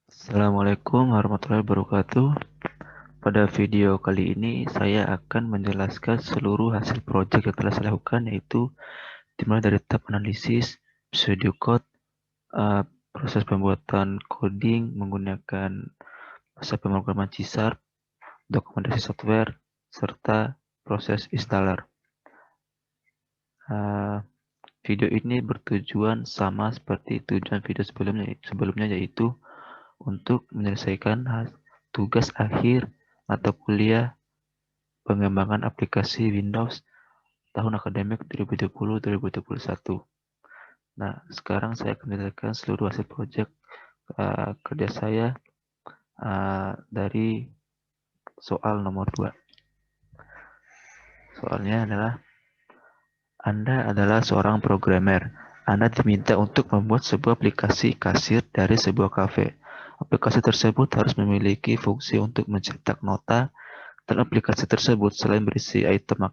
Assalamualaikum warahmatullahi wabarakatuh. Pada video kali ini saya akan menjelaskan seluruh hasil proyek yang telah saya lakukan, yaitu dimulai dari tahap analisis, pseudocode, proses pembuatan coding menggunakan bahasa pemrograman C#, dokumentasi software, serta proses installer. Video ini bertujuan sama seperti tujuan video sebelumnya, yaitu untuk menyelesaikan tugas akhir mata kuliah pengembangan aplikasi Windows tahun akademik 2020-2021. Nah, sekarang saya akan menjelaskan seluruh hasil proyek kerja saya dari soal nomor 2. Soalnya adalah, Anda adalah seorang programmer. Anda diminta untuk membuat sebuah aplikasi kasir dari sebuah kafe. Aplikasi tersebut harus memiliki fungsi untuk mencetak nota, dan aplikasi tersebut selain berisi item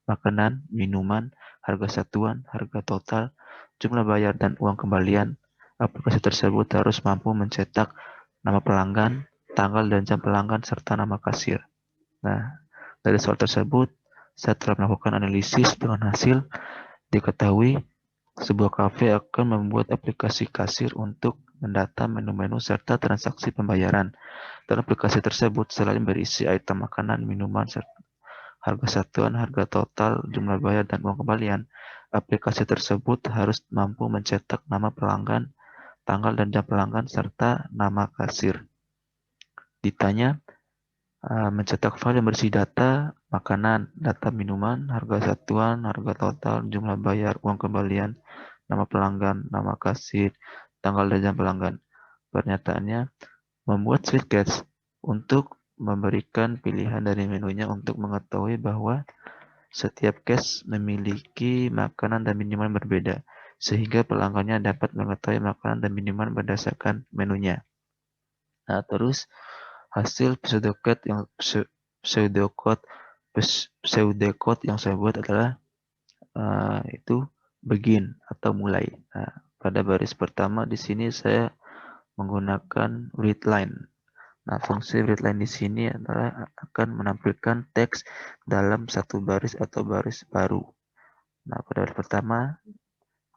makanan, minuman, harga satuan, harga total, jumlah bayar, dan uang kembalian, aplikasi tersebut harus mampu mencetak nama pelanggan, tanggal dan jam pelanggan, serta nama kasir. Nah, dari soal tersebut, saya telah melakukan analisis dengan hasil diketahui sebuah kafe akan membuat aplikasi kasir untuk mendata menu-menu serta transaksi pembayaran. Dan aplikasi tersebut selain berisi item makanan, minuman, harga satuan, harga total, jumlah bayar, dan uang kembalian, aplikasi tersebut harus mampu mencetak nama pelanggan, tanggal dan jam pelanggan, serta nama kasir. Ditanya, mencetak file yang berisi data makanan, data minuman, harga satuan, harga total, jumlah bayar, uang kembalian, nama pelanggan, nama kasir, tanggal dan jam pelanggan. Pernyataannya, membuat switch untuk memberikan pilihan dari menunya untuk mengetahui bahwa setiap case memiliki makanan dan minuman berbeda, sehingga pelanggannya dapat mengetahui makanan dan minuman berdasarkan menunya. Nah, terus hasil pseudocode yang saya buat adalah itu begin atau mulai. Nah, pada baris pertama di sini saya menggunakan readline. Nah, fungsi readline di sini adalah akan menampilkan teks dalam satu baris atau baris baru. Nah, pada baris pertama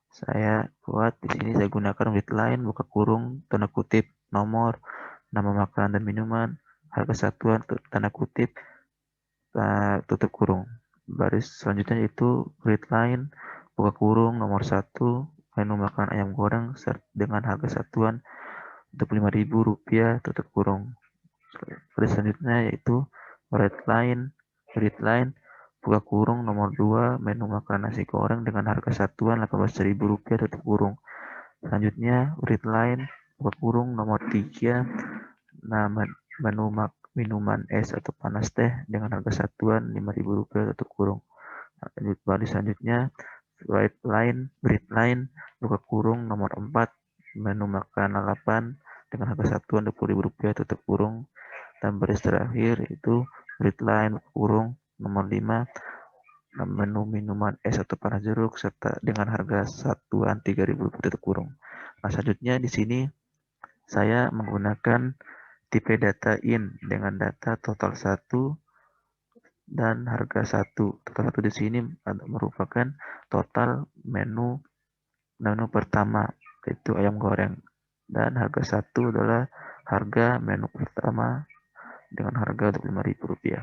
saya buat di sini, saya gunakan readline, buka kurung, tanda kutip, nomor, nama makanan dan minuman, harga satuan, tanda kutip, tutup kurung. Baris selanjutnya itu readline, buka kurung, nomor 1, menu makan ayam goreng dengan harga satuan Rp25.000, tutup kurung. Baris selanjutnya yaitu readline, buka kurung, nomor 2, menu makan nasi goreng dengan harga satuan Rp18.000, tutup kurung. Selanjutnya readline, buka kurung, nomor 3, nama menu minuman es atau panas teh dengan harga satuan Rp5.000, tutup kurung. Lanjut baris selanjutnya readline, buka kurung, nomor 4, menu makan lalapan dengan harga satuan Rp20.000, tutup kurung. Dan baris terakhir itu readline, buka kurung, nomor 5, menu minuman es atau panas jeruk serta dengan harga satuan Rp3.000, tutup kurung. Nah, selanjutnya di sini saya menggunakan tipe data in dengan data total 1 dan harga 1. Total 1 di sini merupakan total menu pertama, yaitu ayam goreng. Dan harga 1 adalah harga menu pertama dengan harga Rp25.000.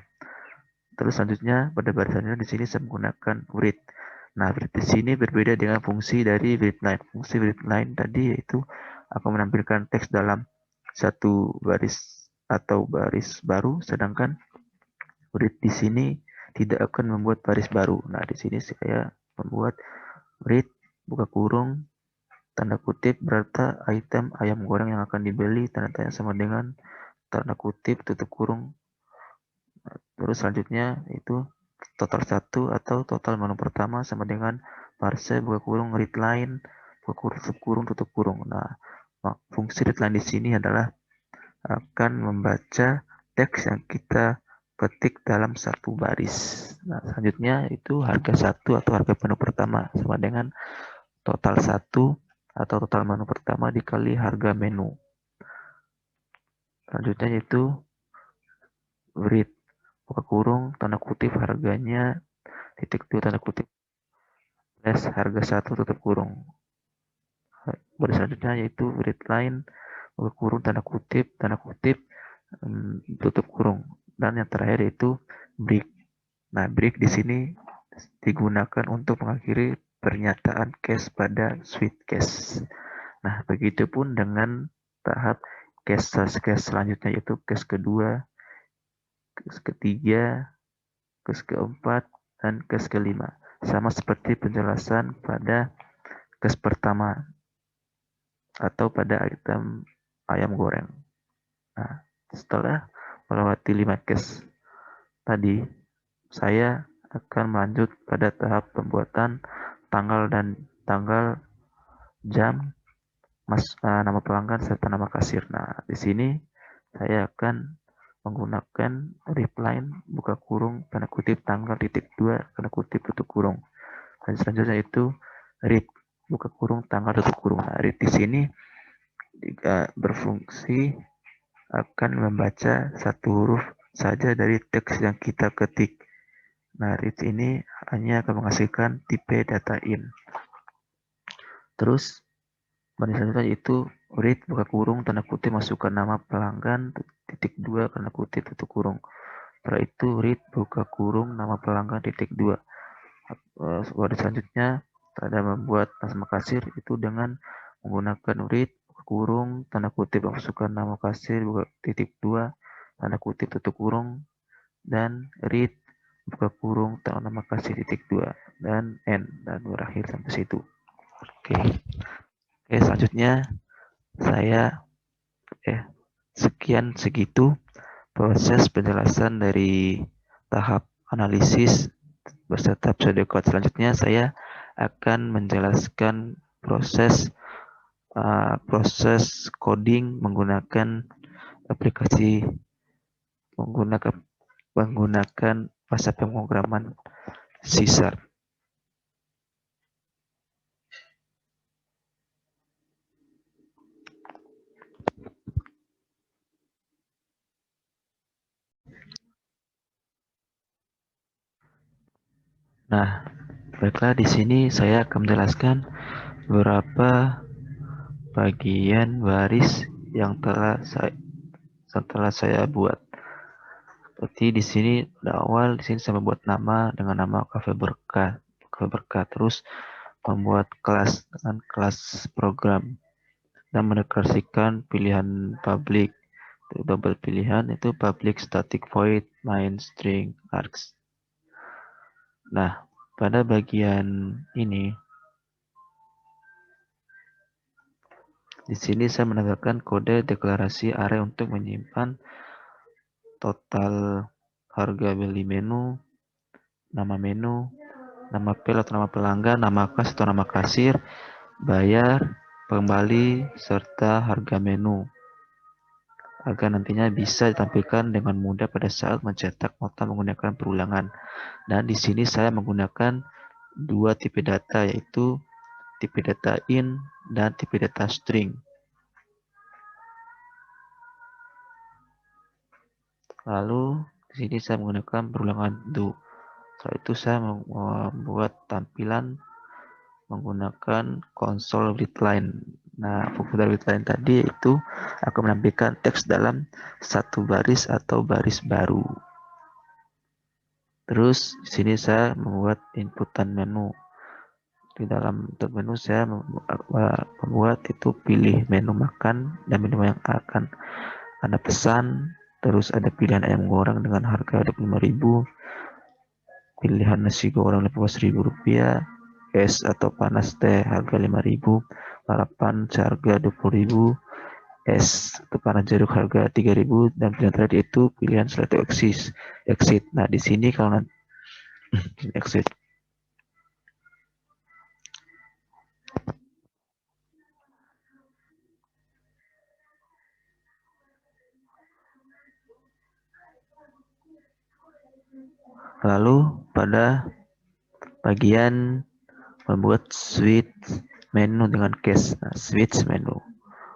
Terus selanjutnya pada barisannya di sini saya menggunakan read. Nah, read di sini berbeda dengan fungsi dari readline. Fungsi readline tadi yaitu akan menampilkan teks dalam satu baris atau baris baru, sedangkan read di sini tidak akan membuat baris baru. Nah, di sini saya membuat read, buka kurung, tanda kutip, berarti item ayam goreng yang akan dibeli, tanda tanya sama dengan tanda kutip, tutup kurung. Terus selanjutnya itu total 1 atau total menu pertama sama dengan parse, buka kurung, readline, buka kurung, tutup kurung. Nah, fungsi readline di sini adalah akan membaca teks yang kita ketik dalam satu baris. Nah, selanjutnya itu harga 1 atau harga menu pertama sama dengan total 1 atau total menu pertama dikali harga menu. Selanjutnya yaitu read buka kurung tanda kutip harganya titik dua tanda kutip plus harga satu tutup kurung. Baris selanjutnya yaitu read line buka kurung tanda kutip tutup kurung, dan yang terakhir yaitu break. Nah, break di sini digunakan untuk mengakhiri pernyataan case pada switch case. Nah, begitupun dengan tahap case selanjutnya yaitu case kedua, case ketiga, case keempat, dan case kelima. Sama seperti penjelasan pada case pertama atau pada item ayam goreng. Nah, setelah melewati 5 case tadi, saya akan melanjut pada tahap pembuatan tanggal dan tanggal, jam, nama pelanggan serta nama kasir. Nah, di sini saya akan menggunakan reply buka kurung tanda kutip tanggal titik dua tanda kutip tutup kurung. Dan selanjutnya itu read buka kurung tanggal tutup kurung. Nah, read di sini berfungsi akan membaca satu huruf saja dari teks yang kita ketik. Nah, read ini hanya akan menghasilkan tipe data in. Terus, baris selanjutnya itu read buka kurung tanda kutip masukkan nama pelanggan titik dua tanda kutip tutup kurung. Setelah itu read buka kurung nama pelanggan titik dua. Baris selanjutnya ada membuat nama kasir itu dengan menggunakan read buka kurung tanda kutip masukkan nama kasir buka titik dua tanda kutip tutup kurung, dan read buka kurung nama kasir titik dua dan end, dan berakhir sampai situ. Oke, selanjutnya saya sekian segitu proses penjelasan dari tahap analisis beserta pseudocode. Selanjutnya saya akan menjelaskan proses coding menggunakan aplikasi menggunakan bahasa pemrograman C#. Nah, baiklah, di sini saya akan menjelaskan beberapa bagian baris yang telah saya buat. Seperti di sini pada awal di sini saya membuat nama dengan nama Cafe Berkah, terus membuat kelas dengan kelas program dan mendeklarasikan pilihan public. Double pilihan itu public static void main string args. Nah, pada bagian ini di sini saya menambahkan kode deklarasi array untuk menyimpan total harga beli menu, nama pel atau nama pelanggan, nama kas atau nama kasir, bayar, kembali, serta harga menu, agar nantinya bisa ditampilkan dengan mudah pada saat mencetak nota menggunakan perulangan. Dan di sini saya menggunakan dua tipe data, yaitu tipe data in dan tipe data string. Lalu di sini saya menggunakan perulangan do. Setelah itu saya membuat tampilan menggunakan konsol readline. Nah, fungsi dari readline tadi itu akan menampilkan teks dalam satu baris atau baris baru. Terus di sini saya membuat inputan menu. Di dalam input menu saya membuat itu pilih menu makan dan menu yang akan Anda pesan. Terus ada pilihan ayam goreng dengan harga 25.000, pilihan nasi goreng 15.000 rupiah, es atau panas teh harga 5.000, lalapan seharga 20.000, es atau panas jeruk harga 3.000, dan pilihan terakhir itu pilihan select to exit. Nah, di sini kalau nanti exit. Lalu pada bagian membuat switch menu dengan case. Nah, switch menu.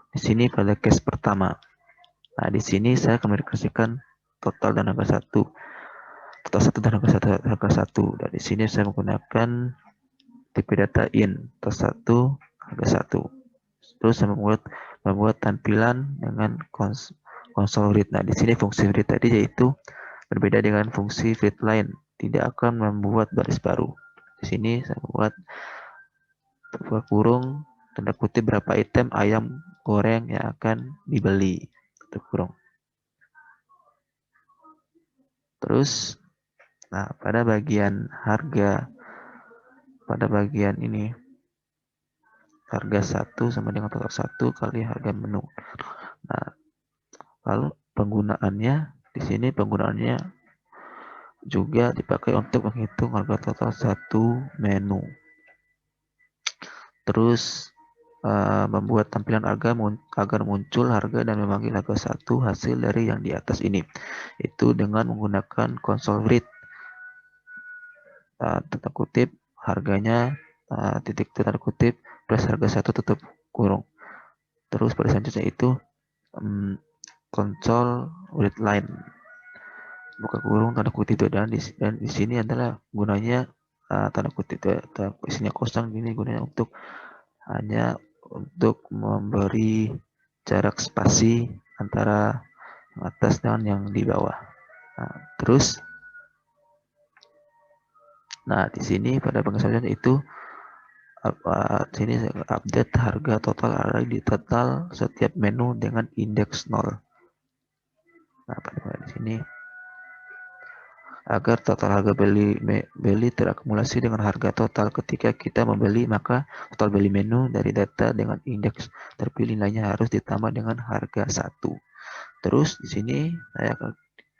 Di sini pada case pertama Nah, di sini saya akan merekresikan total dan harga satu. Total satu dan harga satu. Dan di sini saya menggunakan tipe data in. Total satu, harga satu. Terus saya membuat tampilan dengan konsol read. Nah, di sini fungsi read tadi yaitu berbeda dengan fungsi read line. Tidak akan membuat baris baru. Di sini saya membuat kurung tanda kutip berapa item ayam goreng yang akan dibeli, tutup kurung. Terus, nah pada bagian harga, pada bagian ini harga satu sama dengan total satu kali harga menu. Nah, lalu penggunaannya di sini penggunaannya juga dipakai untuk menghitung harga total satu menu. Terus membuat tampilan agar muncul harga dan memanggil harga satu hasil dari yang di atas ini. Itu dengan menggunakan console read. Tanda kutip harganya titik tanda kutip plus harga satu tutup kurung. Terus pada selanjutnya itu console read line buka kurung tanda kutip dan di sini adalah gunanya tanda kutip isinya kosong, ini gunanya untuk hanya untuk memberi jarak spasi antara yang atas dan yang di bawah. Terus di sini pada bagian selanjutnya itu sini update harga total ada di total setiap menu dengan indeks 0. Nah, pada di sini agar total harga beli terakumulasi dengan harga total ketika kita membeli, maka total beli menu dari data dengan indeks terpilih lainnya harus ditambah dengan harga 1. Terus di sini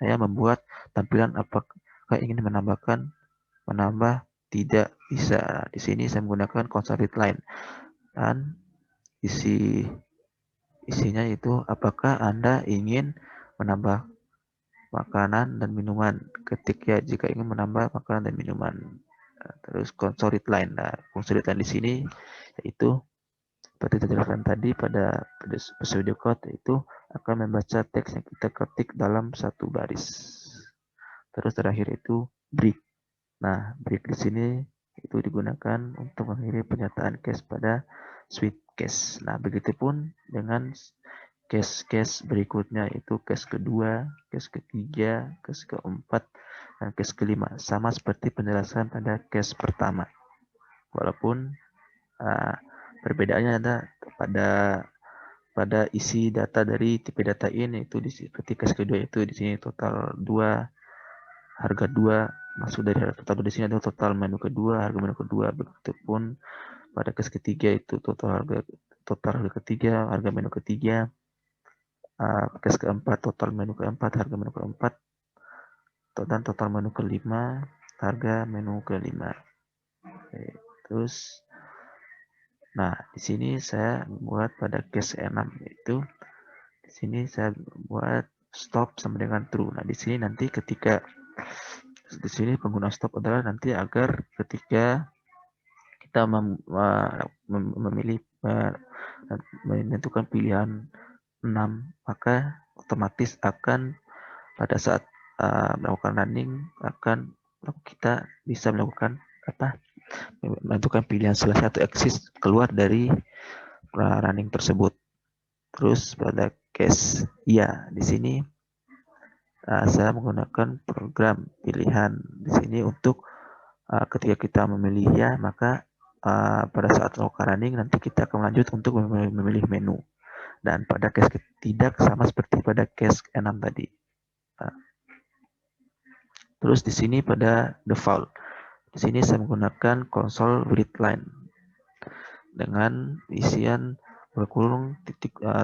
saya membuat tampilan apakah ingin menambah tidak bisa. Di sini saya menggunakan console read line dan isinya itu apakah Anda ingin menambah makanan dan minuman. Jika ingin menambah makanan dan minuman. Terus console read line. Nah, console read line di sini yaitu seperti dijelaskan tadi pada pseudocode itu akan membaca teks yang kita ketik dalam satu baris. Terus terakhir itu break. Nah, break di sini itu digunakan untuk mengakhiri pernyataan case pada switch case. Nah, begitupun dengan case-case berikutnya itu case kedua, case ketiga, case keempat, dan case kelima. Sama seperti penjelasan pada case pertama. Walaupun perbedaannya ada pada isi data dari tipe data in itu di ketika case kedua itu di sini total 2, harga 2 masuk dari total di sini ada total menu kedua, harga menu kedua. Begitupun pada case ketiga itu total harga ketiga, harga menu ketiga. Case keempat total menu keempat, harga menu keempat, dan total menu kelima, harga menu kelima. Oke, terus di sini saya buat pada case 6 itu di sini saya buat stop sama dengan true. Nah, di sini nanti ketika di sini pengguna stop adalah nanti agar ketika kita memilih menentukan pilihan 6, maka otomatis akan pada saat melakukan running kita bisa melakukan menentukan pilihan salah satu axis keluar dari running tersebut. Terus pada case di sini saya menggunakan program pilihan di sini untuk ketika kita memilih maka pada saat melakukan running nanti kita akan lanjut untuk memilih menu. Dan pada case tidak sama seperti pada case 6 tadi. Terus di sini pada default, di sini saya menggunakan console read line dengan isian berkurung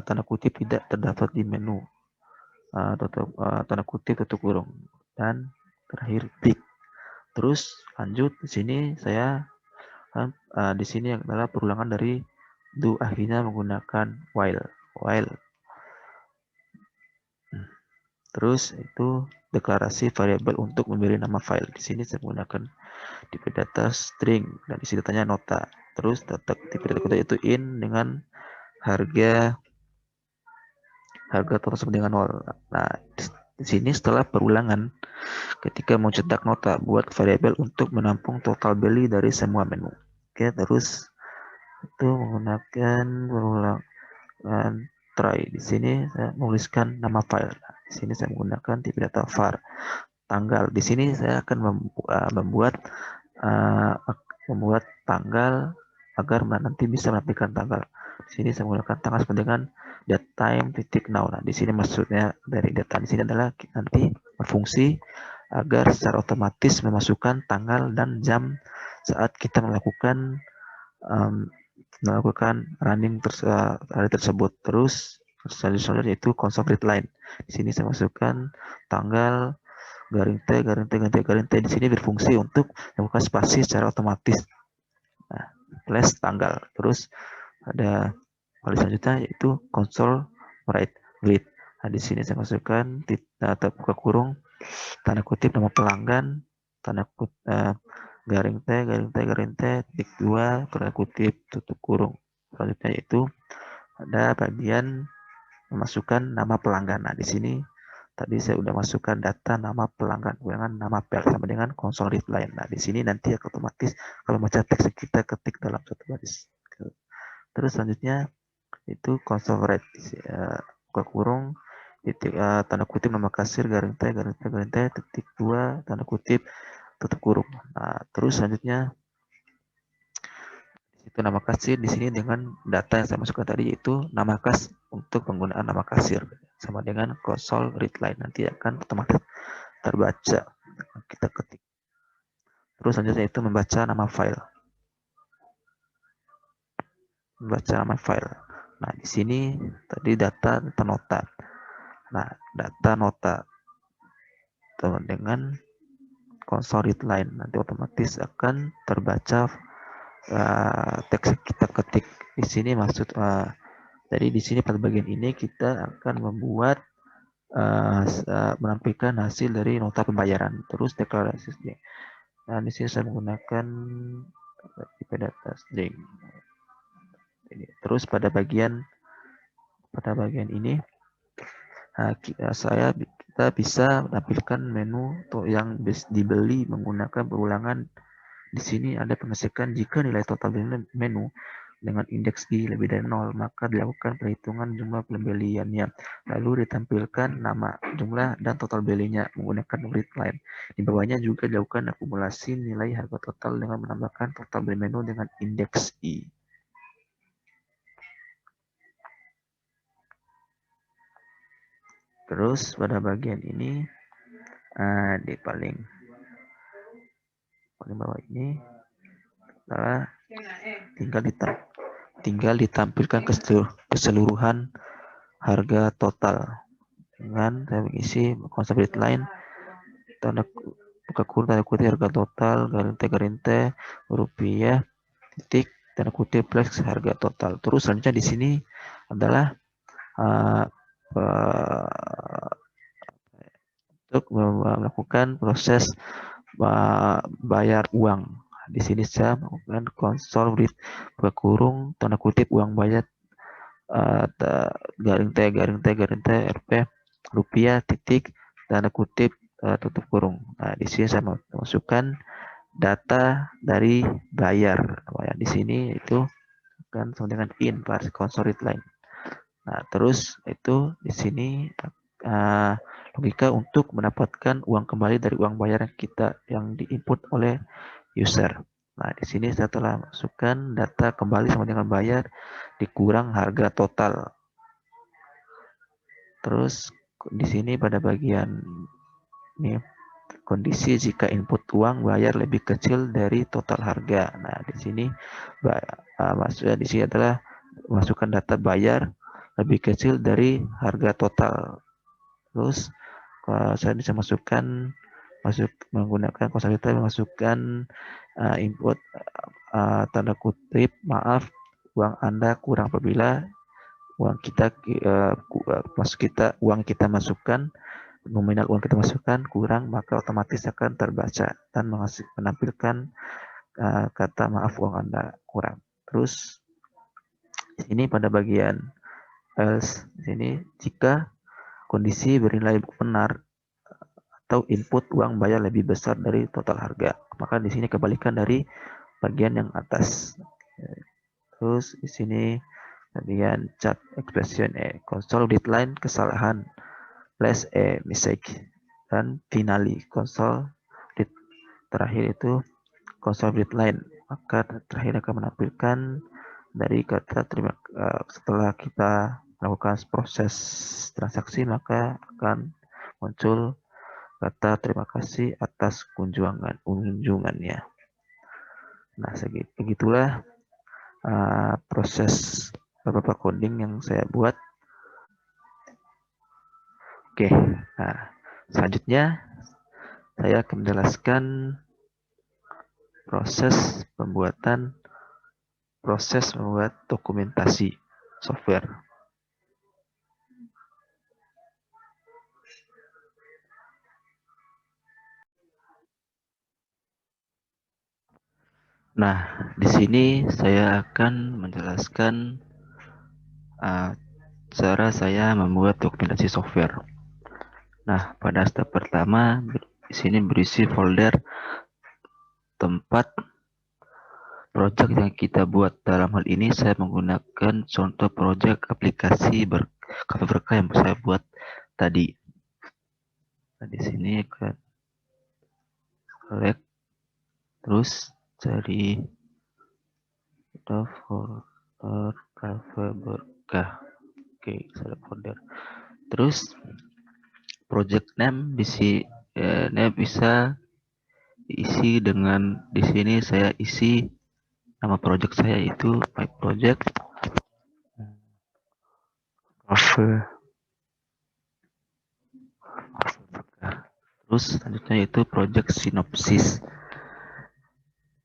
tanda kutip tidak terdapat di menu, tanda kutip tutup kurung, dan terakhir big. Terus lanjut di sini saya di sini adalah perulangan dari do akhirnya menggunakan while. Terus itu deklarasi variabel untuk memberi nama file. Di sini saya menggunakan tipe data string dan isi datanya nota. Terus tipe data itu in dengan harga harga total sama dengan 0. Nah, di sini setelah perulangan, ketika mau cetak nota, buat variabel untuk menampung total beli dari semua menu. Oke, terus itu menggunakan perulangan try. Di sini saya menuliskan nama file. Di sini saya menggunakan tipe data var. Tanggal. Di sini saya akan membuat tanggal agar nanti bisa menampilkan tanggal. Di sini saya menggunakan tanggal sama dengan datetime titik now. Nah, di sini maksudnya dari data di sini adalah nanti berfungsi agar secara otomatis memasukkan tanggal dan jam saat kita melakukan running hari tersebut. Terus selanjutnya yaitu console readline. Di sini saya masukkan tanggal garing T, garing T, garing T, garing T. Di sini berfungsi untuk melakukan spasi secara otomatis. Nah, plus tanggal. Terus ada kali selanjutnya yaitu console write read. Nah, di sini saya masukkan buka kurung tanda kutip nama pelanggan, tanda kutip garing T, garing T, garing T, titik 2, tanda kutip, tutup kurung. Selanjutnya yaitu ada bagian memasukkan nama pelanggan. Nah, di sini tadi saya sudah masukkan data nama pelanggan dengan nama PL sama dengan console readline. Nah, di sini nanti otomatis kalau baca teks kita ketik dalam satu baris. Terus selanjutnya itu console write, buka kurung, titik, tanda kutip nama kasir, garing T, garing T, garing T, titik 2, tanda kutip, tutup kurung. Nah, terus selanjutnya itu nama kasir di sini dengan data yang saya masukkan tadi yaitu nama kas untuk penggunaan nama kasir sama dengan console readline, nanti akan otomatis terbaca kita ketik. Terus selanjutnya itu membaca nama file. Nah, di sini tadi data nota. Nah, data nota dengan console readline nanti otomatis akan terbaca teks yang kita ketik. Di sini jadi di sini pada bagian ini kita akan membuat menampilkan hasil dari nota pembayaran. Terus deklarasi string. Nah, di sini saya menggunakan tipe data string. Terus pada bagian ini kita bisa menampilkan menu yang dibeli menggunakan perulangan. Di sini ada pengecekan jika nilai total menu dengan indeks I lebih dari 0, maka dilakukan perhitungan jumlah pembeliannya. Lalu ditampilkan nama, jumlah, dan total belinya menggunakan readline. Di bawahnya juga dilakukan akumulasi nilai harga total dengan menambahkan total beli menu dengan indeks I. Terus pada bagian ini di paling bawah ini adalah tinggal ditampilkan keseluruhan harga total dengan saya mengisi konsep readline tanda buka kurung tanda kutip harga total garing T rupiah titik tanda kutip plus harga total. Terus selanjutnya di sini adalah untuk melakukan proses bayar uang. Di sini saya melakukan console read buka kurung tanda kutip uang bayar garing T Rp rupiah titik tanda kutip tutup kurung. Nah, di sini saya masukkan data dari bayar. Nah, di sini itu kan sama dengan in par console readline. Nah, terus itu di sini logika untuk mendapatkan uang kembali dari uang bayar yang diinput oleh user. Nah, di sini saya telah masukkan data kembali sama dengan bayar dikurang harga total. Terus di sini pada bagian ini kondisi jika input uang bayar lebih kecil dari total harga. Nah, di sini maksudnya di sini adalah masukkan data bayar lebih kecil dari harga total. Terus saya bisa menggunakan kosakata memasukkan input tanda kutip maaf uang Anda kurang apabila uang kita masukkan nominal uang kita masukkan kurang, maka otomatis akan terbaca dan menampilkan kata maaf uang Anda kurang. Terus ini pada bagian else, Di sini jika kondisi bernilai benar atau input uang bayar lebih besar dari total harga, maka di sini kebalikan dari bagian yang atas. Terus di sini bagian chat expression consolidate line kesalahan less mistake, dan finally consolidate terakhir itu consolidate line, maka terakhir akan menampilkan dari kata setelah kita melakukan proses transaksi, maka akan muncul kata terima kasih atas kunjungannya. Nah, begitulah proses beberapa coding yang saya buat. Oke, nah selanjutnya saya akan menjelaskan proses membuat dokumentasi software. Nah, di sini saya akan menjelaskan cara saya membuat dokumentasi software. Nah, pada step pertama di sini berisi folder tempat project yang kita buat. Dalam hal ini saya menggunakan contoh project aplikasi berkah yang saya buat tadi. Nah, di sini akan select, terus cari folder cover berkah. Oke, select folder. Terus project name bisa diisi dengan, di sini saya isi nama project saya itu my project cover. Terus selanjutnya itu project synopsis.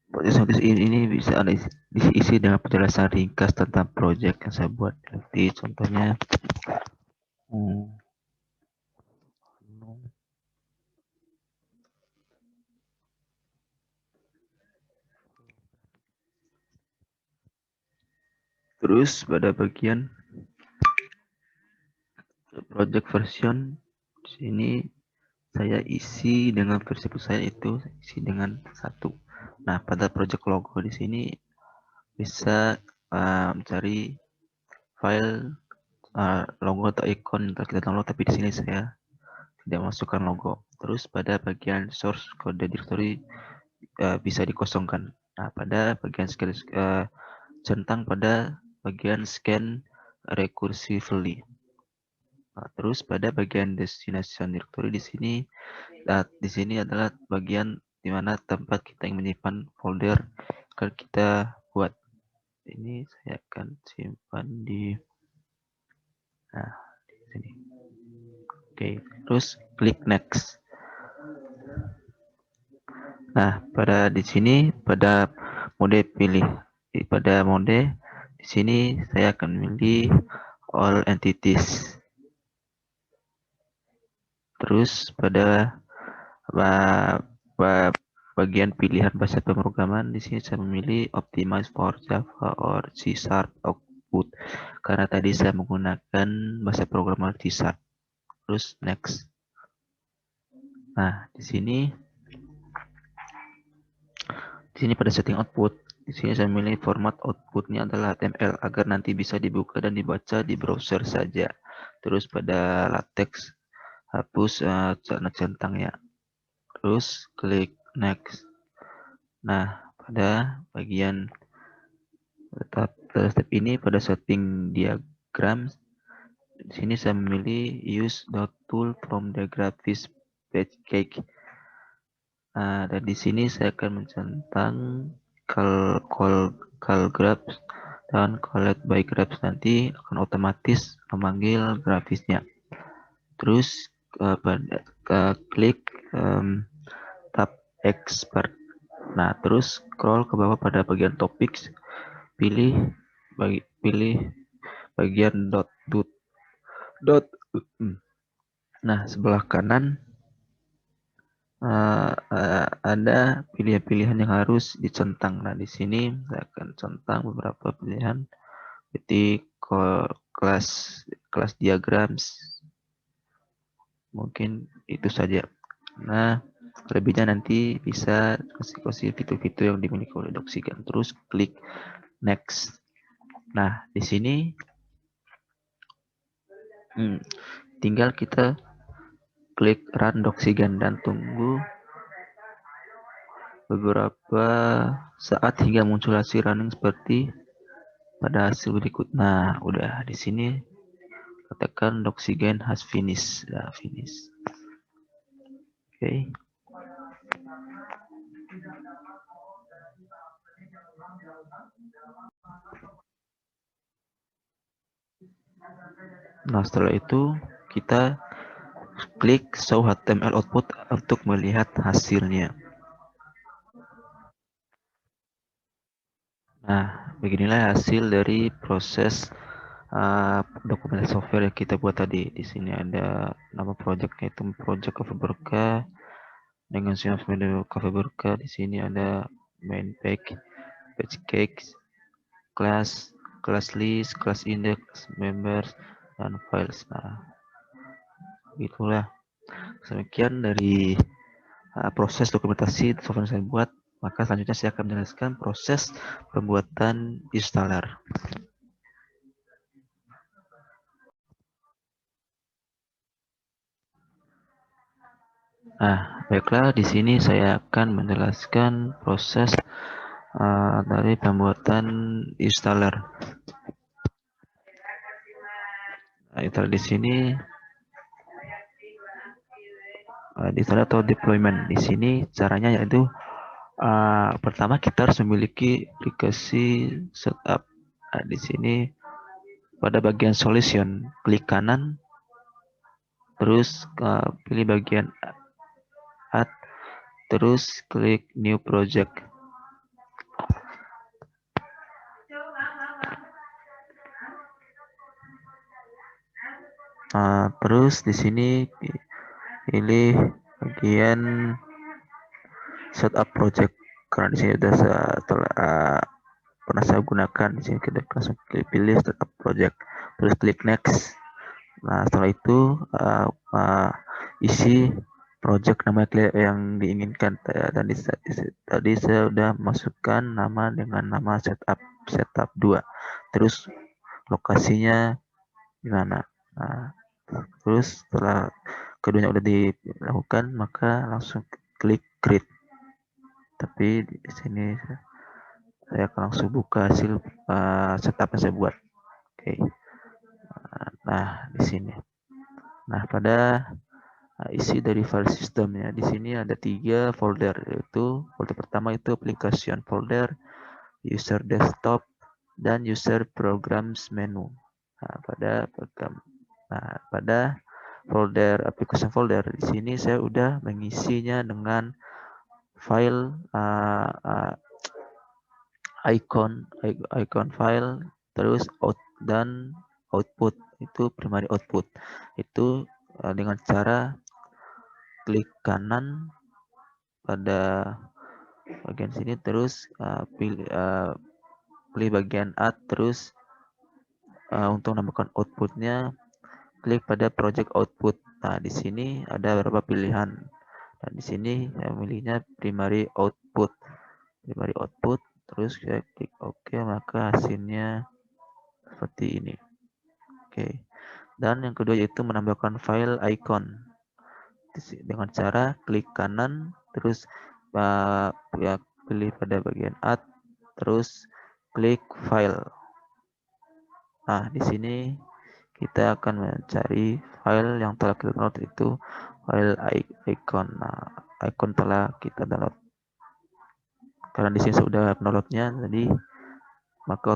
Project synopsis ini bisa diisi dengan penjelasan ringkas tentang project yang saya buat. Nanti contohnya terus pada bagian project version, di sini saya isi dengan versi saya itu isi dengan 1. Nah, pada project logo di sini bisa mencari file logo atau ikon yang kita download, tapi di sini saya tidak masukkan logo. Terus pada bagian source code directory bisa dikosongkan. Nah, pada bagian centang pada bagian scan recursively. Nah, terus pada bagian destination directory di sini adalah bagian di mana tempat kita yang menyimpan folder akan kita buat. Ini saya akan simpan di sini. Oke, terus klik next. Nah, di sini pada mode di sini saya akan memilih all entities. Terus pada bagian pilihan bahasa pemrograman di sini saya memilih optimize for Java or C# output karena tadi saya menggunakan bahasa programmer C#. Terus next. Nah, di sini pada setting output, di sini saya memilih format outputnya adalah HTML agar nanti bisa dibuka dan dibaca di browser saja. Terus pada latex hapus centangnya. Terus klik next. Nah, pada bagian step ini pada setting diagram, di sini saya memilih use .tool from the graphics page cake. Dan di sini saya akan mencentang call graph dan collect by graph, nanti akan otomatis memanggil grafisnya. Terus klik tab expert. Nah, terus scroll ke bawah pada bagian topics, pilih bagian dot. Nah, sebelah kanan ada pilihan-pilihan yang harus dicentang. Nah, di sini saya akan centang beberapa pilihan. Jadi kelas kelas diagrams. Mungkin itu saja. Nah, lebihnya nanti bisa kasih fitur-fitur yang dimiliki oleh Doxigan. Terus klik next. Nah, di sini tinggal kita klik run Doxigan dan tunggu beberapa saat hingga muncul hasil running seperti pada hasil berikut. Nah, udah di sini katakan Doxigan has finished. Nah, finish. Oke. Nah, setelah itu kita klik show HTML output untuk melihat hasilnya. Nah, beginilah hasil dari proses dokumentasi software yang kita buat tadi. Di sini ada nama projectnya itu project Cafe Berkah dengan siap Cafe Berkah. Di sini ada main page cakes, class, class list, class index, members, dan files. Nah, itulah sekian dari proses dokumentasi software yang saya buat. Maka selanjutnya saya akan menjelaskan proses pembuatan installer. Nah, baiklah, di sini saya akan menjelaskan proses dari pembuatan installer. Nah, installer di sini installer atau deployment. Di sini caranya yaitu pertama kita harus memiliki aplikasi setup. Nah, di sini pada bagian solution klik kanan, terus pilih bagian add, terus klik new project. Terus di sini pilih bagian setup project karena di sini sudah pernah saya gunakan. Di sini kita langsung pilih setup project, terus klik next. Nah, setelah itu isi project nama yang diinginkan. Dan tadi saya sudah masukkan nama dengan nama setup 2. Terus lokasinya di mana. Nah, terus setelah keduanya udah dilakukan, maka langsung klik create. Tapi di sini saya akan langsung buka hasil setup yang saya buat. Oke. Nah, di sini. Nah, pada isi dari file sistemnya, di sini ada 3 folder, yaitu folder pertama itu application folder, user desktop, dan user programs menu. Pada folder application folder di sini saya udah mengisinya dengan file icon file, terus dan output itu primary output itu dengan cara klik kanan pada bagian sini, terus pilih bagian add, terus untuk menambahkan outputnya klik pada project output. Nah, di sini ada beberapa pilihan. Dan di sini saya memilihnya primary output. Terus saya klik OK, maka hasilnya seperti ini. Oke. Dan yang kedua yaitu menambahkan file icon. Dengan cara klik kanan, terus pilih pada bagian add, terus klik file. Nah, di sini kita akan mencari file yang telah kita download, itu file icon. Nah, icon telah kita download. Karena di sini sudah downloadnya, jadi maka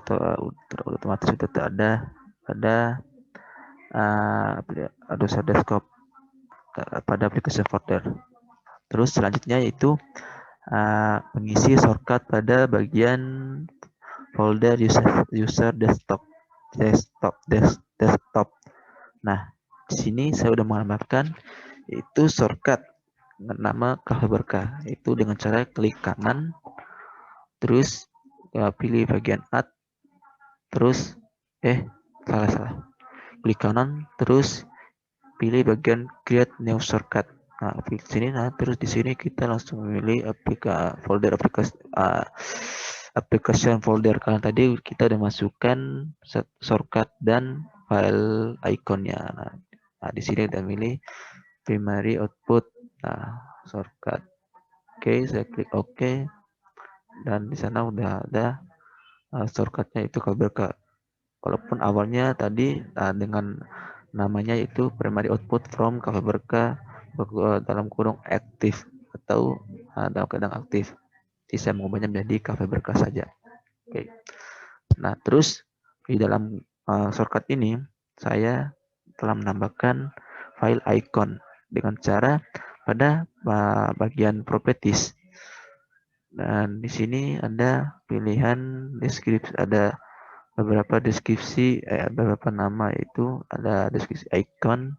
otomatis sudah ada pada Adobe Desktop pada aplikasi folder. Terus selanjutnya yaitu mengisi shortcut pada bagian folder user desktop. Nah, di sini saya sudah menambahkan itu shortcut dengan nama Cafe Berkah. Itu dengan cara klik kanan, terus pilih bagian add, terus salah. klik kanan, terus pilih bagian create new shortcut. Nah, di sini, terus di sini kita langsung memilih folder application folder, karena tadi kita udah masukkan shortcut dan file iconnya. Nah, di sini udah milih primary output. Nah, shortcut. Oke, saya klik OK, dan di sana udah ada shortcutnya itu KBK. Walaupun awalnya tadi dengan namanya itu primary output from cafe berkah dalam kurung aktif atau dalam keadaan aktif. Jadi saya mengubahnya menjadi cafe berkah saja. Oke. Nah, terus di dalam shortcut ini saya telah menambahkan file icon dengan cara pada bagian properties. Dan di sini ada pilihan deskripsi, ada beberapa deskripsi, beberapa nama, itu ada deskripsi icon,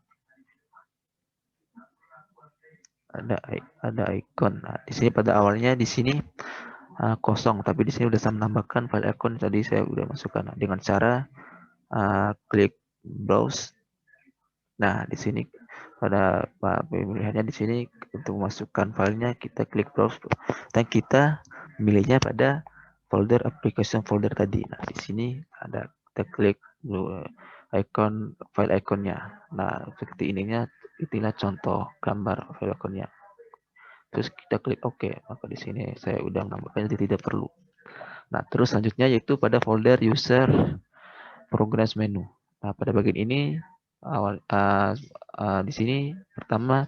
ada icon. Nah, di sini pada awalnya di sini kosong, tapi di sini udah saya menambahkan file icon, tadi saya udah masukkan dengan cara klik browse. Nah, di sini pada pemilihannya di sini untuk memasukkan filenya kita klik browse dan kita memilihnya pada folder application folder tadi. Nah, di sini ada kita klik icon file iconnya. Nah, seperti ininya, itulah contoh gambar file iconnya. Terus kita klik OK, maka di sini saya udah menambahkan, jadi tidak perlu. Nah, terus selanjutnya yaitu pada folder user progress menu. Nah, pada bagian ini di sini pertama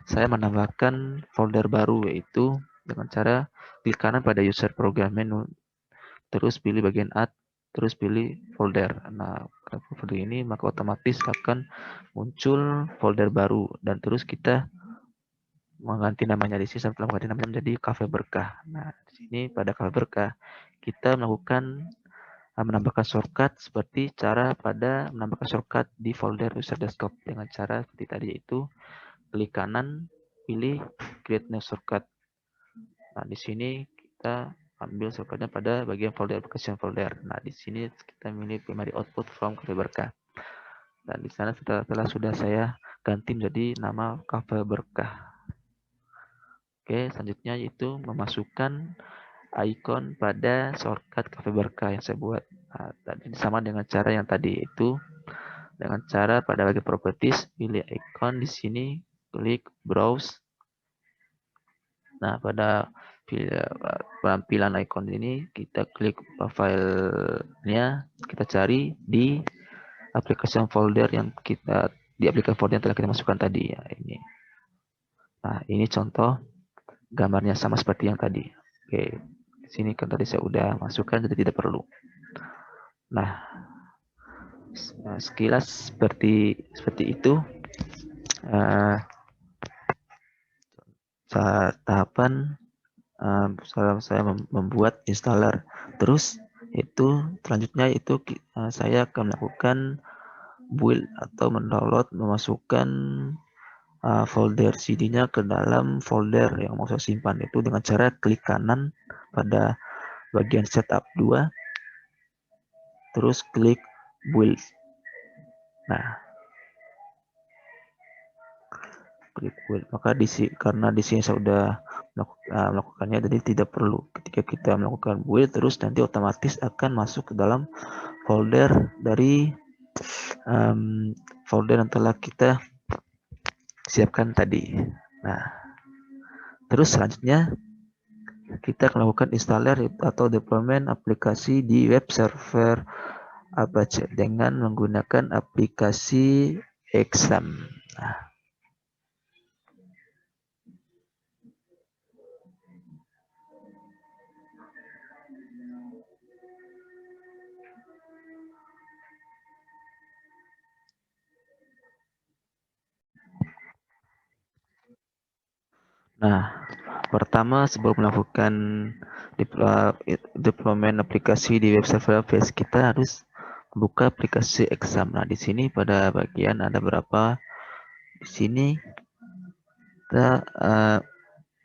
saya menambahkan folder baru, yaitu dengan cara klik kanan pada user program menu, terus pilih bagian add, terus pilih folder. Nah, folder ini maka otomatis akan muncul folder baru, dan terus kita mengganti namanya di sini, setelah mengganti namanya menjadi Cafe Berkah. Nah, di sini pada Cafe Berkah kita melakukan menambahkan shortcut seperti cara pada menambahkan shortcut di folder user desktop dengan cara seperti tadi, yaitu klik kanan, pilih create new shortcut. Nah, di sini kita ambil shortcutnya pada bagian folder application folder. Nah, di sini kita milih primary output from Cafe Berkah. Dan di sana setelah sudah saya ganti menjadi nama Cafe Berkah. Oke, selanjutnya yaitu memasukkan icon pada shortcut Cafe Berkah yang saya buat. Nah, tadi sama dengan cara yang tadi, itu dengan cara pada bagian properties pilih icon, di sini klik browse. Nah, pada penampilan icon ini kita klik filenya, kita cari di application folder yang telah kita masukkan tadi ya, ini. Nah, ini contoh gambarnya sama seperti yang tadi. Oke, di sini kan tadi saya udah masukkan, jadi tidak perlu. Nah, sekilas seperti itu tahapan saya membuat installer. Terus itu selanjutnya itu saya akan melakukan build atau mendownload, memasukkan folder CD-nya ke dalam folder yang mau saya simpan, itu dengan cara klik kanan pada bagian setup 2, terus klik build. Nah, klik build, maka karena di sini saya sudah melakukannya, jadi tidak perlu ketika kita melakukan build terus nanti otomatis akan masuk ke dalam folder dari folder yang telah kita siapkan tadi. Nah, terus selanjutnya kita akan melakukan installer atau deployment aplikasi di web server Apache dengan menggunakan aplikasi Exam. Nah, pertama sebelum melakukan deployment aplikasi di web server Apache, kita harus buka aplikasi Exam. Nah, di sini pada bagian ada berapa. Di sini kita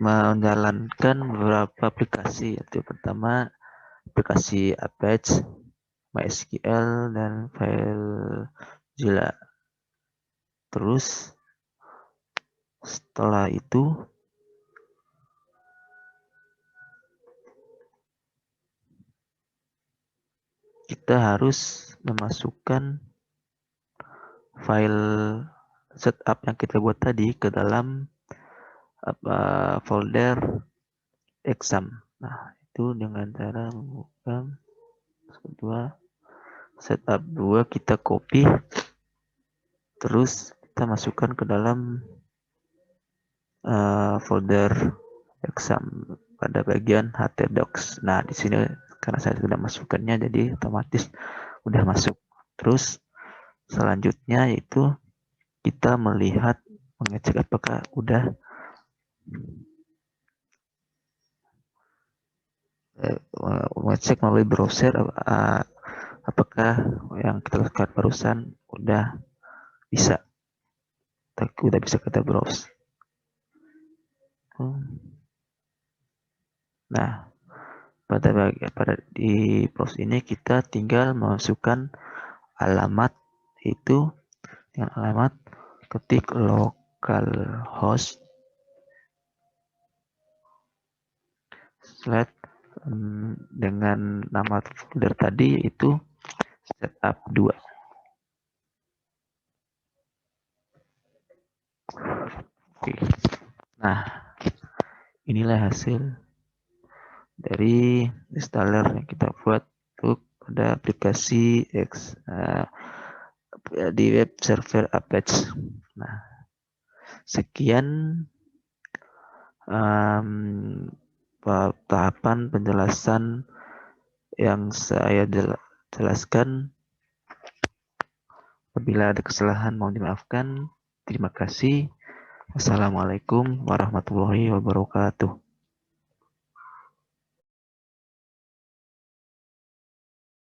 menjalankan beberapa aplikasi, yaitu pertama aplikasi Apache, MySQL, dan file Mozilla. Terus setelah itu kita harus memasukkan file setup yang kita buat tadi ke dalam folder exam. Nah, itu dengan cara membuka kedua setup 2 kita copy, terus kita masukkan ke dalam folder exam pada bagian htdocs. Nah, di sini karena saya sudah masukkannya jadi otomatis udah masuk. Terus selanjutnya yaitu kita mengecek apakah udah mengecek melalui browser apakah yang kita lakukan barusan udah bisa kita browse. Nah, di browse ini kita tinggal memasukkan alamat, itu dengan alamat ketik localhost dengan nama folder tadi yaitu setup 2. Oke. Nah, inilah hasil dari installer yang kita buat untuk pada aplikasi di web server Apache. Nah, sekian tahapan penjelasan yang saya jelaskan. Apabila ada kesalahan mohon dimaafkan. Terima kasih. Wassalamualaikum warahmatullahi wabarakatuh.